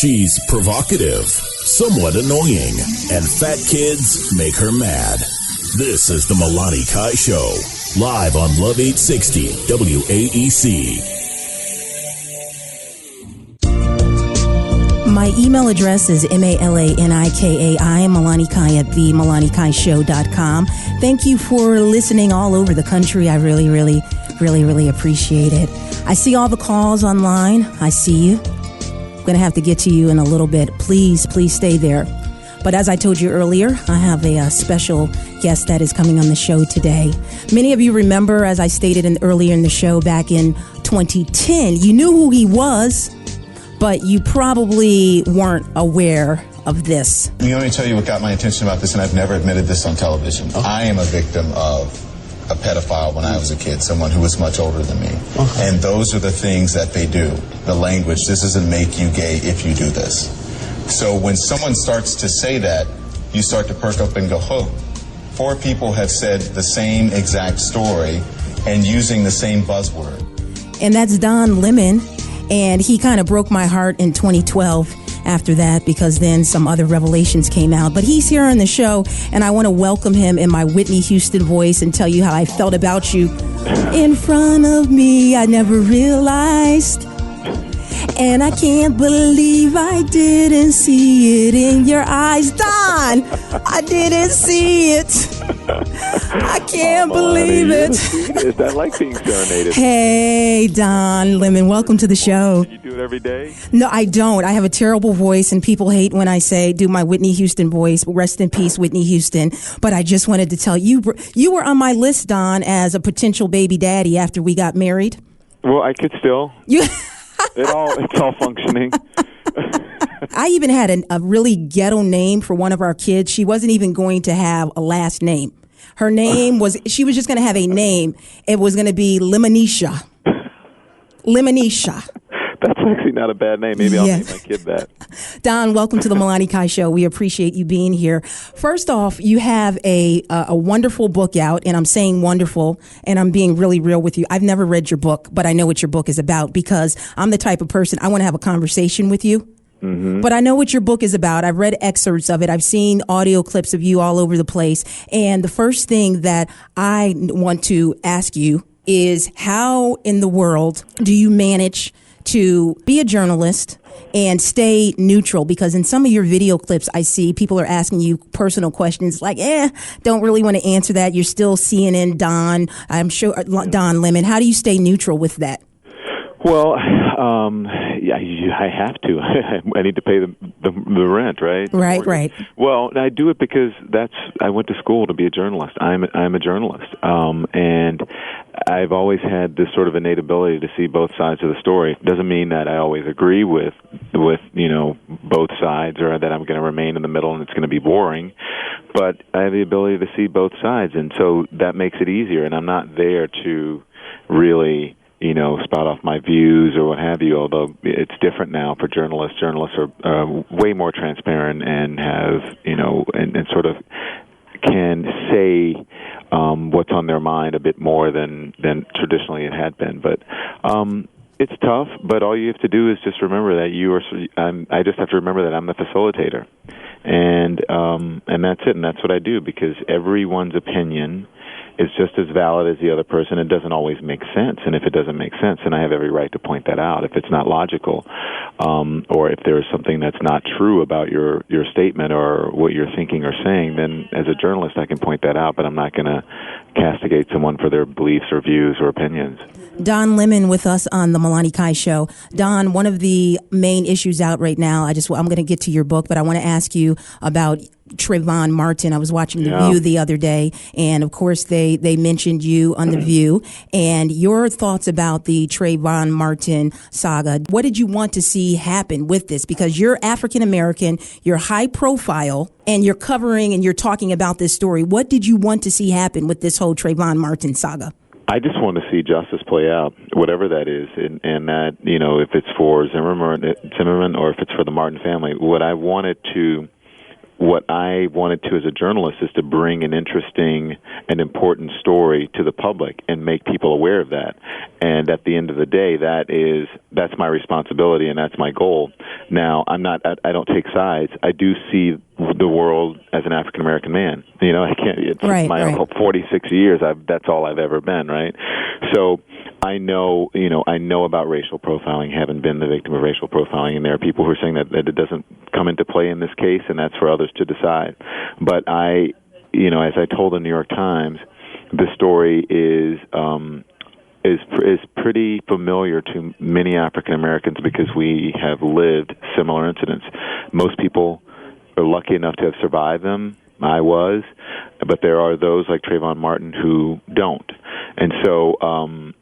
She's provocative, somewhat annoying, and fat kids make her mad. This is the Milani Kai Show, live on Love 860 WAEC. My email address is MALANIKAI, Milani Kai at themilanikai.com. Thank you for listening all over the country. I really appreciate it. I see all the calls online. I see you. I'm going to have to get to you in a little bit. Please stay there. But as I told you earlier, I have a special guest that is coming on the show today. Many of you remember, as I stated earlier in the show, back in 2010, you knew who he was, but you probably weren't aware of this. Let me tell you what got my attention about this, and I've never admitted this on television. Okay. I am a victim of a pedophile when I was a kid, someone who was much older than me. Okay. And those are the things that they do. The language, this doesn't make you gay if you do this. So when someone starts to say that, you start to perk up and go, oh, 4 people have said the same exact story and using the same buzzword. And that's Don Lemon, and he kind of broke my heart in 2012 after that, because then some other revelations came out. But he's here on the show, and I want to welcome him in my Whitney Houston voice and tell you how I felt about you. In front of me, I never realized, and I can't believe I didn't see it in your eyes. Don, I didn't see it. I can't believe it. Is that like being serenaded? Hey, Don Lemon, welcome to the show. You do it every day? No, I don't. I have a terrible voice, and people hate when I do my Whitney Houston voice. Rest in peace, Whitney Houston. But I just wanted to tell you, you were on my list, Don, as a potential baby daddy after we got married. Well, I could still. It's all functioning. I even had a really ghetto name for one of our kids. She wasn't even going to have a last name. Her name she was just going to have a name. It was going to be Lemonisha. Lemonisha. That's actually not a bad name. Maybe I'll name my kid that. Don, welcome to the Milani Kai Show. We appreciate you being here. First off, you have a wonderful book out, and I'm saying wonderful, and I'm being really real with you. I've never read your book, but I know what your book is about, because I'm the type of person, I want to have a conversation with you. Mm-hmm. But I know what your book is about. I've read excerpts of it. I've seen audio clips of you all over the place. And the first thing that I want to ask you is, how in the world do you manage to be a journalist and stay neutral? Because in some of your video clips, I see people are asking you personal questions like, don't really want to answer that. You're still CNN Don. I'm sure Don Lemon. How do you stay neutral with that? Well, I have to. I need to pay the rent, right? Right. Well, I do it because I went to school to be a journalist. I'm a journalist, and I've always had this sort of innate ability to see both sides of the story. Doesn't mean that I always agree with both sides, or that I'm going to remain in the middle and it's going to be boring. But I have the ability to see both sides, and so that makes it easier. And I'm not there to really spout off my views or what have you, although it's different now for journalists. Journalists are way more transparent and have, and sort of can say what's on their mind a bit more than traditionally it had been. But it's tough, but all you have to do is just remember that I just have to remember that I'm the facilitator. And that's it, and that's what I do, because everyone's opinion is just as valid as the other person. It doesn't always make sense, and if it doesn't make sense, then I have every right to point that out. If it's not logical, or if there is something that's not true about your statement or what you're thinking or saying, then as a journalist I can point that out, but I'm not going to castigate someone for their beliefs or views or opinions. Don Lemon with us on the Milani Kai Show. Don, one of the main issues out right now, I'm going to get to your book, but I want to ask you about Trayvon Martin. I was watching The View the other day, and of course they mentioned you on The View, and your thoughts about the Trayvon Martin saga. What did you want to see happen with this? Because you're African American, you're high profile, and you're covering and you're talking about this story. What did you want to see happen with this whole Trayvon Martin saga? I just want to see justice play out, whatever that is, and that, if it's for Zimmerman or if it's for the Martin family. What I wanted to as a journalist is to bring an interesting and important story to the public and make people aware of that. And at the end of the day, that's my responsibility and that's my goal. Now, I don't take sides. I do see the world as an African American man. I can't. It's right, my right. 46 years. That's all I've ever been. Right. So I know about racial profiling. Haven't been the victim of racial profiling, and there are people who are saying that it doesn't come into play in this case, and that's for others to decide. But as I told the New York Times, the story is pretty familiar to many African Americans because we have lived similar incidents. Most people are lucky enough to have survived them. I was, but there are those like Trayvon Martin who don't, and so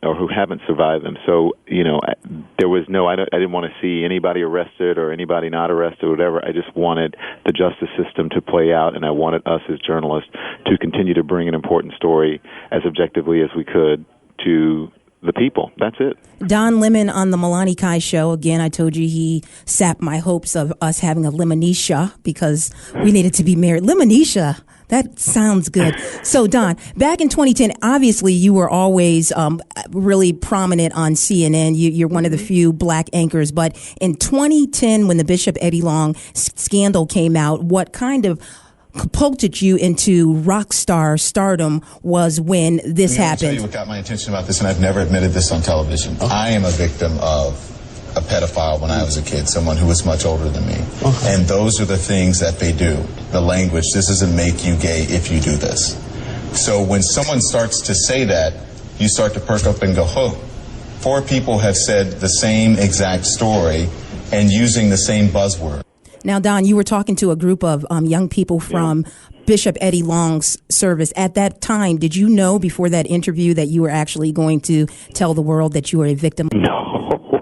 or who haven't survived them. So there was I didn't want to see anybody arrested or anybody not arrested or whatever. I just wanted the justice system to play out, and I wanted us as journalists to continue to bring an important story as objectively as we could to the people. That's it. Don Lemon on the Melanie Kai Show. Again, I told you he sapped my hopes of us having a Lemonisha because we needed to be married. Lemonisha. That sounds good. So, Don, back in 2010, obviously you were always really prominent on CNN. You're one of the few black anchors. But in 2010, when the Bishop Eddie Long scandal came out, what kind of catapulted you into rock star stardom was when this happened. I'll tell you what got my attention about this, and I've never admitted this on television. I am a victim of a pedophile when I was a kid, someone who was much older than me. And those are the things that they do. The language, this doesn't make you gay if you do this. So when someone starts to say that, you start to perk up and go, oh, 4 people have said the same exact story and using the same buzzword. Now, Don, you were talking to a group of young people from Bishop Eddie Long's service. At that time, did you know before that interview that you were actually going to tell the world that you were a victim?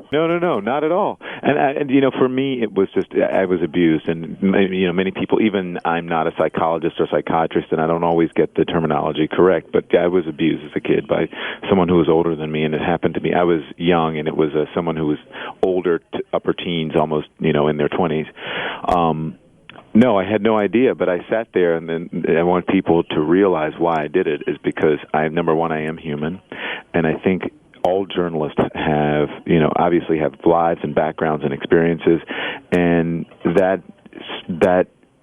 No, not at all. And for me, it was just I was abused, and many people. Even I'm not a psychologist or psychiatrist, and I don't always get the terminology correct. But I was abused as a kid by someone who was older than me, and it happened to me. I was young, and it was someone who was older, upper teens, almost in their 20s. No, I had no idea, but I sat there, and then I want people to realize why I did it is because number one, I am human, and I think all journalists have, obviously have lives and backgrounds and experiences, and that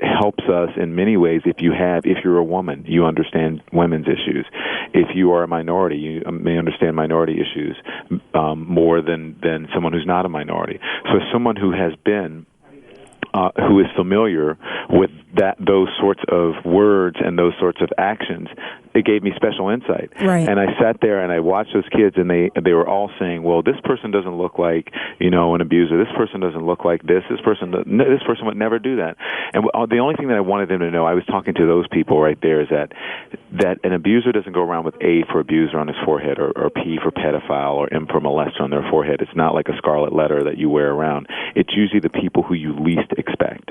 helps us in many ways. If you're a woman, you understand women's issues. If you are a minority, you may understand minority issues more than someone who's not a minority. So as someone who has been who is familiar with those sorts of words and those sorts of actions, it gave me special insight. Right. And I sat there and I watched those kids, and they were all saying, well, this person doesn't look like, an abuser. This person doesn't look like this. This person would never do that. And the only thing that I wanted them to know, I was talking to those people right there, is that an abuser doesn't go around with A for abuser on his forehead or P for pedophile or M for molester on their forehead. It's not like a scarlet letter that you wear around. It's usually the people who you least expect.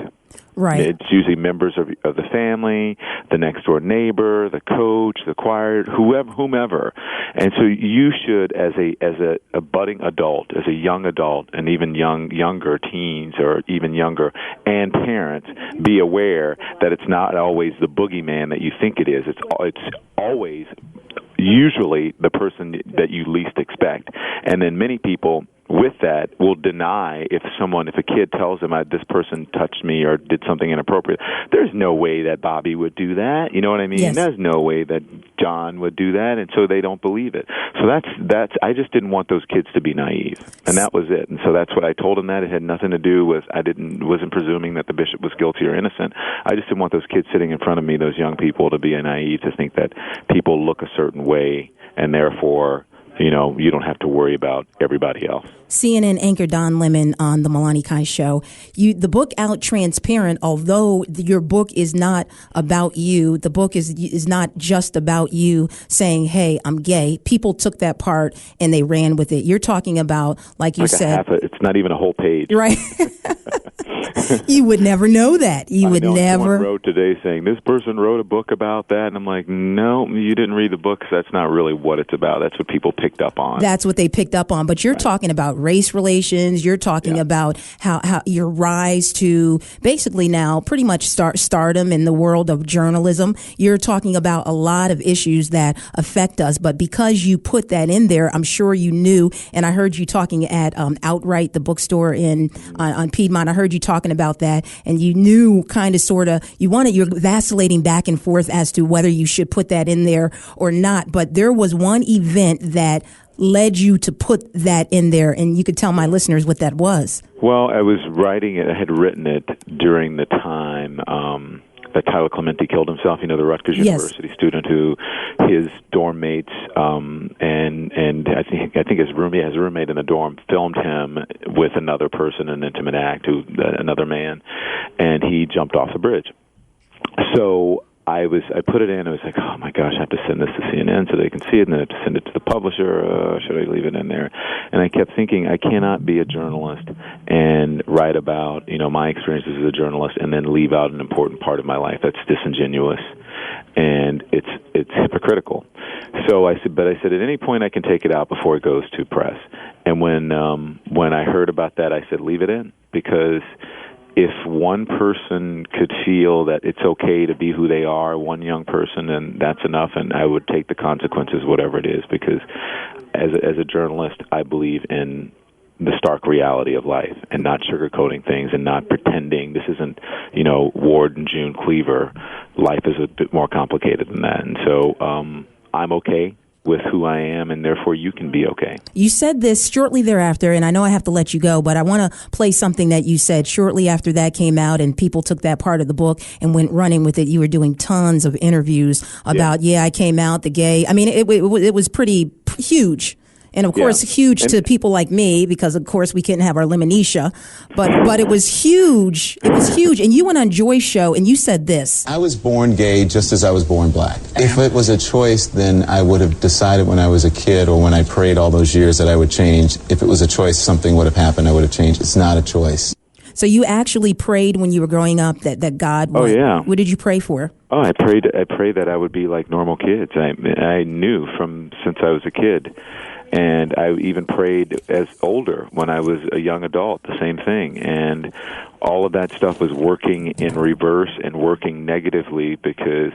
Right. It's usually members of the family, the next door neighbor, the coach, the choir, whomever. And so you should, as a budding adult, as a young adult, and even younger teens or even younger, and parents, be aware that it's not always the boogeyman that you think it is. It's always usually the person that you least expect. And then many people with that will deny if a kid tells them this person touched me or did something inappropriate. There's no way that Bobby would do that. You know what I mean? Yes. There's no way that John would do that, and so they don't believe it. So that's I just didn't want those kids to be naive, and that was it. And so that's what I told them. That it had nothing to do with wasn't presuming that the bishop was guilty or innocent. I just didn't want those kids sitting in front of me, those young people, to be naive to think that people look a certain way and therefore you don't have to worry about everybody else. CNN anchor Don Lemon on the Melanie Kai Show. The book out, Transparent, although your book is not about you, the book is not just about you saying, hey, I'm gay. People took that part and they ran with it. You're talking about, like you said. It's not even a whole page. Right. You would never know that. You would never. Someone wrote to today saying, this person wrote a book about that. And I'm like, no, you didn't read the book, 'cause that's not really what it's about. That's what people picked up on. That's what they picked up on. But you're talking about race relations. You're talking about how your rise to basically now pretty much stardom in the world of journalism. You're talking about a lot of issues that affect us. But because you put that in there, I'm sure you knew, and I heard you talking at Outright, the bookstore on Piedmont. I heard you talking about that, and you knew kind of sort of you're vacillating back and forth as to whether you should put that in there or not. But there was one event that led you to put that in there, and you could tell my listeners what that was. Well, I was writing it. I had written it during the time that Tyler Clementi killed himself. You know, the Rutgers University student who his dorm mates and I think his roommate in the dorm filmed him with another person in an intimate act, another man, and he jumped off the bridge. So I put it in. I was like, oh my gosh, I have to send this to CNN so they can see it, and then I have to send it to the publisher. Should I leave it in there? And I kept thinking, I cannot be a journalist and write about my experiences as a journalist and then leave out an important part of my life. That's disingenuous, and it's hypocritical. So I said at any point I can take it out before it goes to press. And when I heard about that, I said leave it in, because if one person could feel that it's okay to be who they are, one young person, then that's enough, and I would take the consequences, whatever it is, because as a journalist, I believe in the stark reality of life and not sugarcoating things and not pretending. This isn't, Ward and June Cleaver. Life is a bit more complicated than that, and so I'm okay with who I am, and therefore you can be okay. You said this shortly thereafter, and I know I have to let you go, but I want to play something that you said shortly after that came out, and people took that part of the book and went running with it. You were doing tons of interviews about, I came out, the gay. I mean, it was pretty huge. And, of course, huge to people like me, because, of course, we couldn't have our Lemonicia. But it was huge. It was huge. And you went on Joy's show, and you said this. I was born gay just as I was born black. If it was a choice, then I would have decided when I was a kid or when I prayed all those years that I would change. If it was a choice, something would have happened. I would have changed. It's not a choice. So you actually prayed when you were growing up that God would. Oh, yeah. What did you pray for? Oh, I prayed that I would be like normal kids. I knew since I was a kid. And I even prayed as older when I was a young adult, the same thing. And all of that stuff was working in reverse and working negatively because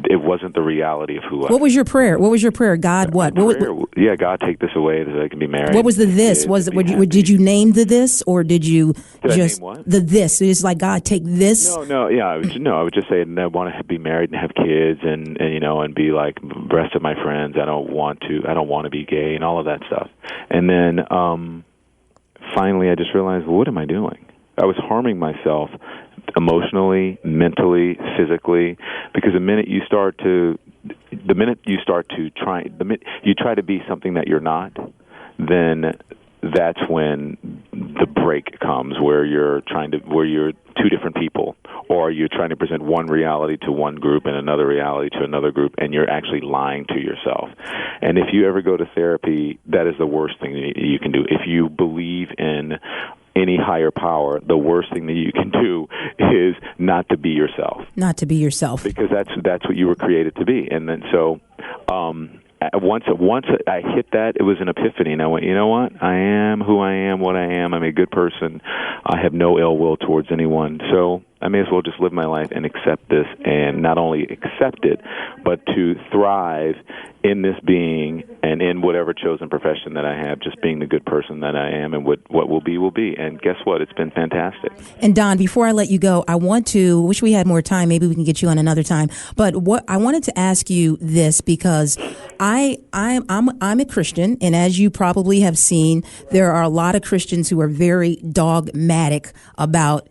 it wasn't the reality of who I was. What was your prayer? God, what? God, take this away so I can be married. What was the this? Did you name the this, or did you just I name what? The this? It's like, God, take this. I would just say I want to be married and have kids and be like the rest of my friends. I don't want to be gay and all of that stuff. And then finally I just realized, well, what am I doing? I was harming myself emotionally, mentally, physically, because the minute you try to be something that you're not, then that's when the break comes, where you're two different people, or you're trying to present one reality to one group and another reality to another group, and you're actually lying to yourself. And if you ever go to therapy, that is the worst thing that you can do. If you believe in any higher power, the worst thing that you can do is not to be yourself. Not to be yourself. Because that's what you were created to be. And then once I hit that, it was an epiphany, and I went, you know what? I am who I am, what I am. I'm a good person. I have no ill will towards anyone. So I may as well just live my life and accept this, and not only accept it, but to thrive in this being and in whatever chosen profession that I have, just being the good person that I am, and what will be, will be. And guess what? It's been fantastic. And Don, before I let you go, I wish we had more time. Maybe we can get you on another time. But I wanted to ask you this, because I'm a Christian, and as you probably have seen, there are a lot of Christians who are very dogmatic about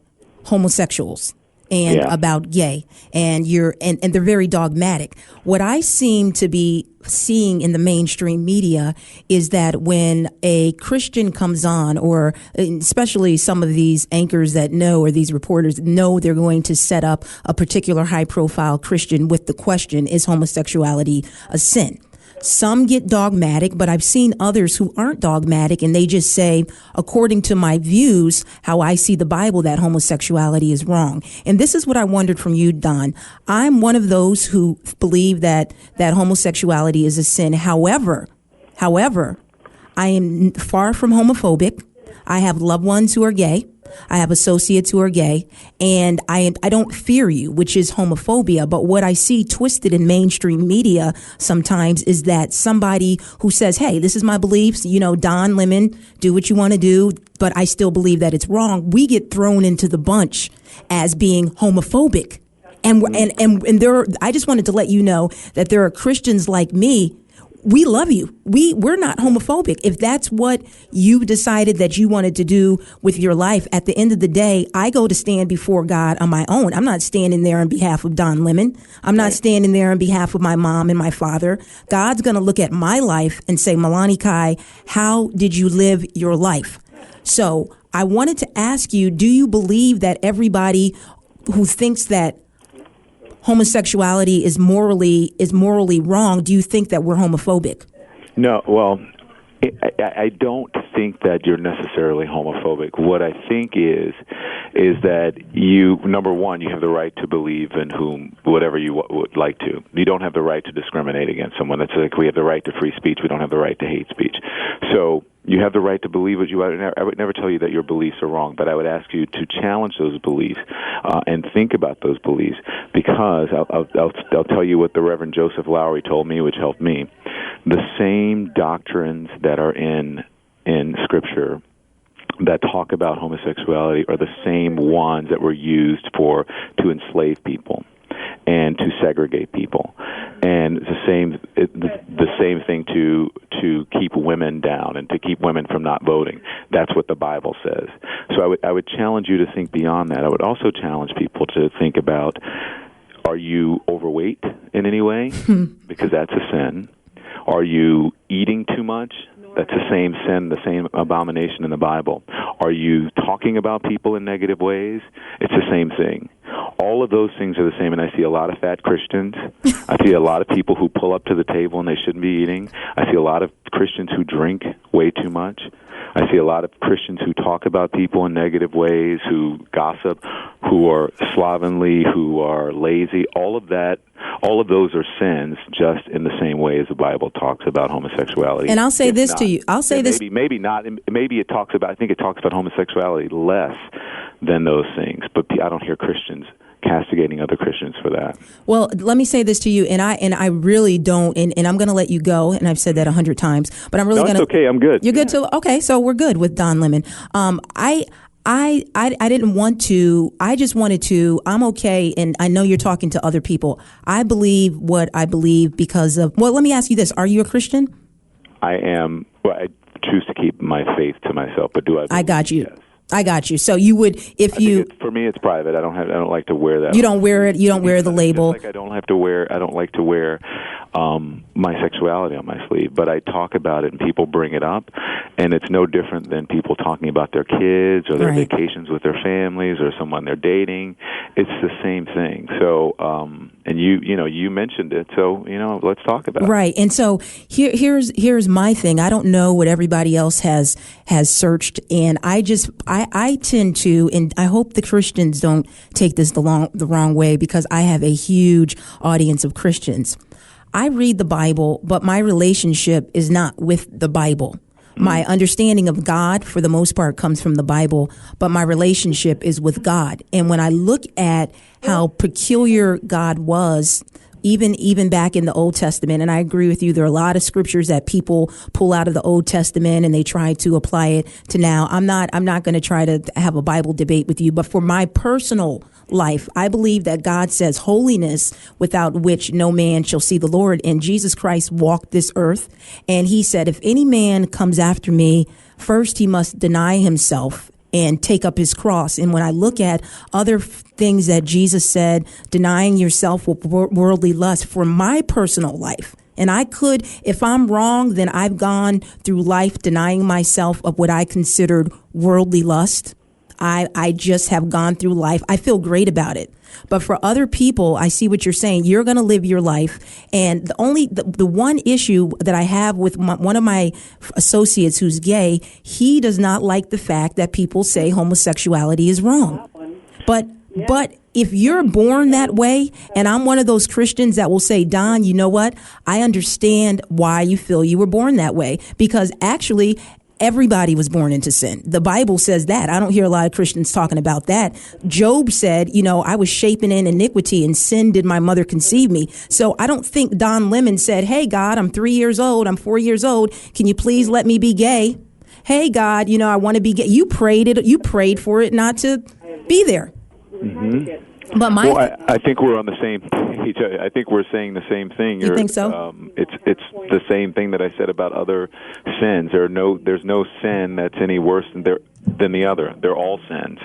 homosexuals and about gay, and they're very dogmatic. What I seem to be seeing in the mainstream media is that when a Christian comes on, or especially some of these anchors that know, or these reporters know, they're going to set up a particular high profile Christian with the question, is homosexuality a sin? Some get dogmatic, but I've seen others who aren't dogmatic and they just say, according to my views, how I see the Bible, that homosexuality is wrong. And this is what I wondered from you, Don. I'm one of those who believe that homosexuality is a sin. However, I am far from homophobic. I have loved ones who are gay. I have associates who are gay, and I don't fear you, which is homophobia. But what I see twisted in mainstream media sometimes is that somebody who says, hey, this is my beliefs, Don Lemon, do what you want to do, but I still believe that it's wrong. We get thrown into the bunch as being homophobic. And I just wanted to let you know that there are Christians like me. We love you. We're not homophobic. If that's what you decided that you wanted to do with your life, at the end of the day, I go to stand before God on my own. I'm not standing there on behalf of Don Lemon. I'm not standing there on behalf of my mom and my father. God's going to look at my life and say, Melanie Kai, how did you live your life? So I wanted to ask you, do you believe that everybody who thinks that homosexuality is morally wrong, do you think that we're homophobic? No, well, I don't think that you're necessarily homophobic. What I think is that you, number one, you have the right to believe in whatever you would like to. You don't have the right to discriminate against someone. That's like we have the right to free speech. We don't have the right to hate speech. So you have the right to believe what you want. I would never tell you that your beliefs are wrong, but I would ask you to challenge those beliefs and think about those beliefs, because I'll tell you what the Reverend Joseph Lowry told me, which helped me. The same doctrines that are in Scripture that talk about homosexuality are the same ones that were used to enslave people and to segregate people, and the same thing to keep women down and to keep women from not voting. That's what the Bible says. So I would challenge you to think beyond that. I would also challenge people to think about, are you overweight in any way? Because that's a sin. Are you eating too much? That's the same sin, the same abomination in the Bible. Are you talking about people in negative ways? It's the same thing. All of those things are the same, and I see a lot of fat Christians. I see a lot of people who pull up to the table and they shouldn't be eating. I see a lot of Christians who drink way too much. I see a lot of Christians who talk about people in negative ways, who gossip, who are slovenly, who are lazy. All of those are sins, just in the same way as the Bible talks about homosexuality. And I'll say this to you. I'll say this. Maybe not. Maybe it talks about. I think it talks about homosexuality less than those things. But I don't hear Christians castigating other Christians for that. Well, let me say this to you, and I really don't, and I'm going to let you go, and I've said that 100 times, but I'm really going to. Okay, I'm good. You're good too. Okay, so we're good with Don Lemon. I didn't want to. I just wanted to. I'm okay, and I know you're talking to other people. I believe what I believe because of. Well, let me ask you this: are you a Christian? I am. Well, I choose to keep my faith to myself, but do I? I got you. Yes. I got you. So you would, if you. For me, it's private. I don't like to wear that. You don't wear it. You don't wear the label. Like I don't like to wear my sexuality on my sleeve, but I talk about it and people bring it up, and it's no different than people talking about their kids or their vacations with their families or someone they're dating. It's the same thing. So, and you mentioned it, so let's talk about it. Right. And so here's my thing. I don't know what everybody else has searched, and I tend to, and I hope the Christians don't take this the wrong way, because I have a huge audience of Christians. I read the Bible, but my relationship is not with the Bible. My understanding of God, for the most part, comes from the Bible, but my relationship is with God. And when I look at how peculiar God was, even back in the Old Testament, and I agree with you, there are a lot of scriptures that people pull out of the Old Testament and they try to apply it to now. I'm not going to try to have a Bible debate with you, but for my personal life, I believe that God says holiness without which no man shall see the Lord. And Jesus Christ walked this earth, and he said, if any man comes after me, first he must deny himself and take up his cross. And when I look at other things that Jesus said, denying yourself with worldly lust, for my personal life, and I could, if I'm wrong, then I've gone through life denying myself of what I considered worldly lust. I just have gone through life. I feel great about it. But for other people, I see what you're saying. You're going to live your life. And the one issue that I have with one of my associates who's gay, he does not like the fact that people say homosexuality is wrong. But if you're born that way, and I'm one of those Christians that will say, Don, you know what? I understand why you feel you were born that way, because actually everybody was born into sin. The Bible says that. I don't hear a lot of Christians talking about that. Job said, I was shapen in iniquity, and sin did my mother conceive me. So I don't think Don Lemon said, hey, God, I'm 3 years old. I'm 4 years old. Can you please let me be gay? Hey, God, I want to be gay. You prayed for it not to be there. Mm-hmm. But I think we're on the same page. I think we're saying the same thing. You think so? It's the same thing that I said about other sins. There's no sin that's any worse than the other. They're all sins.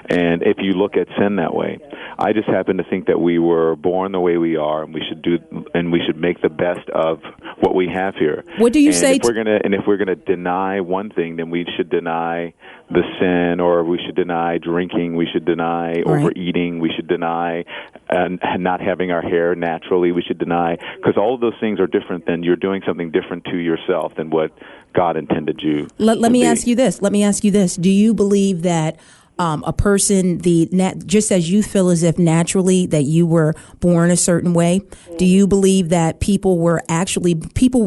And if you look at sin that way, I just happen to think that we were born the way we are, and we should make the best of what we have here. What do you say? If we're gonna deny one thing, then we should deny the sin, or we should deny drinking, we should deny overeating, we should deny not having our hair naturally, we should deny, because all of those things are different than you're doing something different to yourself than what God intended you to Let me be. ask you this. Do you believe that a person, just as you feel as if naturally that you were born a certain way, do you believe that people were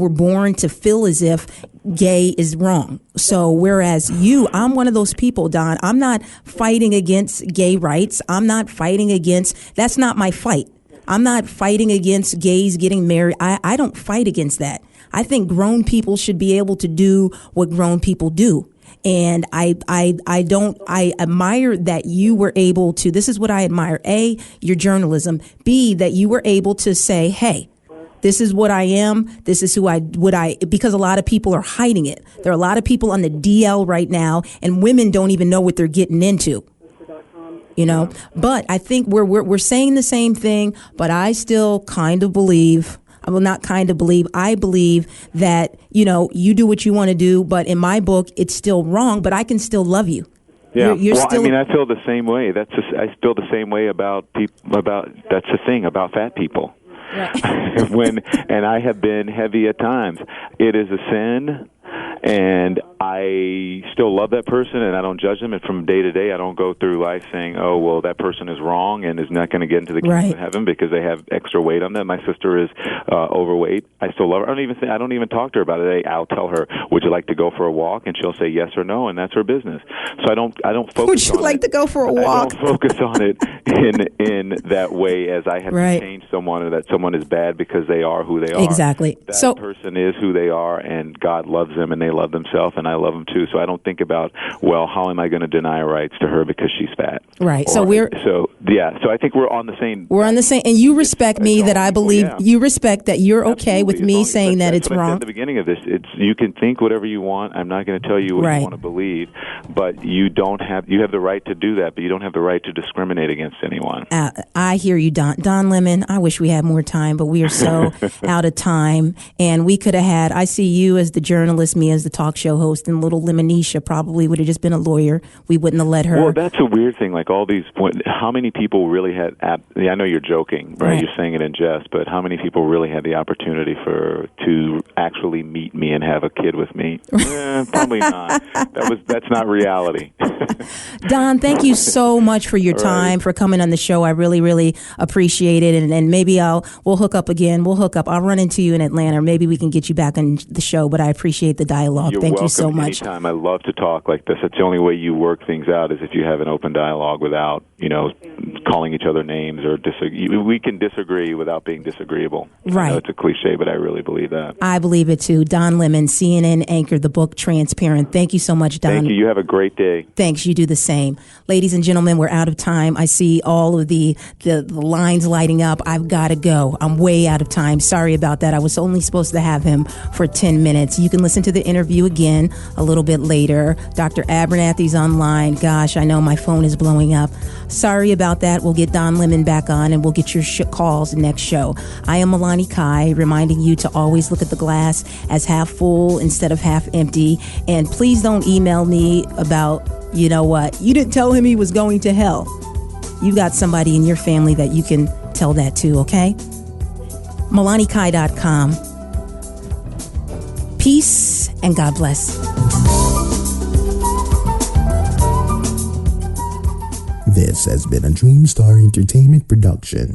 born to feel as if gay is wrong? So whereas I'm one of those people, Don, I'm not fighting against gay rights. That's not my fight. I'm not fighting against gays getting married. I don't fight against that. I think grown people should be able to do what grown people do. And I admire that you were able to, this is what I admire. A, your journalism. B, that you were able to say, hey, this is what I am. This is because a lot of people are hiding it. There are a lot of people on the DL right now, and women don't even know what they're getting into. But I think we're saying the same thing, but I still kind of believe, I believe that, you do what you want to do, but in my book, it's still wrong, but I can still love you. Yeah. I feel the same way. I feel the same way about that's the thing about fat people. Right. And I have been heavy at times. It is a sin. And I still love that person, and I don't judge them. And from day to day, I don't go through life saying, "Oh, well, that person is wrong and is not going to get into the kingdom of heaven because they have extra weight on them." My sister is overweight. I still love her. I don't even talk to her about it. I'll tell her, "Would you like to go for a walk?" And she'll say yes or no, and that's her business. So I don't focus. Would you like to go for a walk? I don't focus on it in that way, as I have to change someone, or that someone is bad because they are who they are. Exactly. That person is who they are, and God loves them, and they love themselves, and I love them too. So I don't think about, well, how am I going to deny rights to her because she's fat? Right. So I think we're on the same. We're on the same, and you respect me that I believe. Yeah. You respect that you're okay with me saying that it's wrong. I said at the beginning of this, you can think whatever you want. I'm not going to tell you what you want to believe, but you have the right to do that, but you don't have the right to discriminate against anyone. I hear you, Don Lemon. I wish we had more time, but we are so out of time, and we could have had. I see you as the journalist, me as the talk show host, and little Lemonisha probably would have just been a lawyer. We wouldn't have let her. Well, that's a weird thing. Like all these, how many people really had? I know you're joking, right? You're saying it in jest, but how many people really had the opportunity to actually meet me and have a kid with me? Probably not. That's not reality. Don, thank you so much for your time, for coming on the show. I really, really appreciate it, and maybe we'll hook up again. I'll run into you in Atlanta. Maybe we can get you back on the show. But I appreciate the dialogue. Thank you so much. Anytime. I love to talk like this. That's the only way you work things out, is if you have an open dialogue without, calling each other names or disagree. We can disagree without being disagreeable. Right. I know it's a cliche, but I really believe that. I believe it too. Don Lemon, CNN anchor, the book Transparent. Thank you so much, Don. Thank you. You have a great day. Thanks. You do the same. Ladies and gentlemen, we're out of time. I see all of the lines lighting up. I've got to go. I'm way out of time. Sorry about that. I was only supposed to have him for 10 minutes. You can listen to the interview again a little bit later. Dr. Abernathy's online. Gosh, I know my phone is blowing up. Sorry about that. we'll get Don Lemon back on and we'll get your calls next show. I am Milani Kai, reminding you to always look at the glass as half full instead of half empty. And please don't email me about, you know what, you didn't tell him he was going to hell. You've got somebody in your family that you can tell that to, okay? MilaniKai.com. Peace and God bless. This has been a Dreamstar Entertainment production.